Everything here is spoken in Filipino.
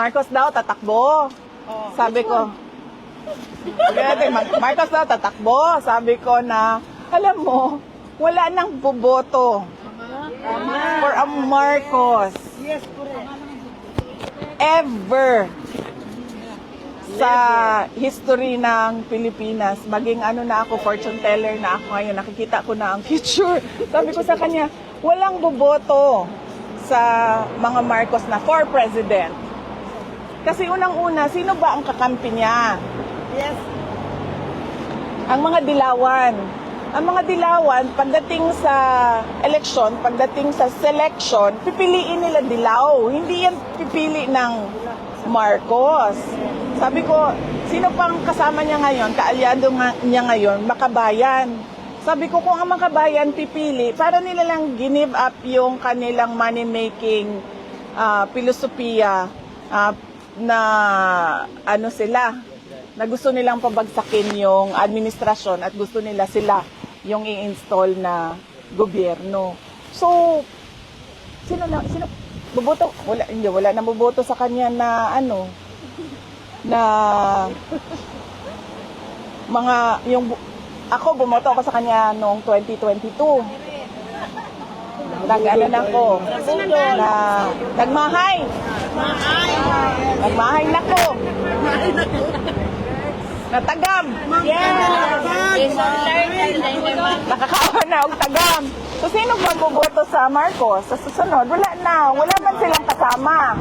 Marcos daw tatakbo. Sabi ko, Marcos daw tatakbo. Sabi ko na, alam mo, wala nang boboto for a Marcos. Yes, correct. Ever sa history ng Pilipinas, maging ano na ako, fortune teller na ako ngayon, nakikita ko na ang future. Sabi ko sa kanya, walang boboto sa mga Marcos na for president. Kasi unang-una, sino ba ang kakampi niya? Yes. Ang mga dilawan. Ang mga dilawan, pagdating sa election, pagdating sa selection, pipiliin nila dilaw. Hindi yan pipili ng Marcos. Sabi ko, sino pang kasama niya ngayon, kaalyado niya ngayon, Makabayan. Sabi ko, kung ang Makabayan pipili, para nila lang give up yung kanilang money-making filosofiya na ano sila, na gusto nilang pabagsakin yung administrasyon at gusto nila sila yung i-install na gobyerno. So, sino boboto? Wala na boboto sa kanya na ano, na mga, ako bumoto ako sa kanya noong 2022. Nag-ano na ako, na nagmahay na ko. Natagam. Yes. Nakakawa na og tagam. So, sino ba boboto sa Marcos? Sa susunod, wala na. Wala man silang kasama.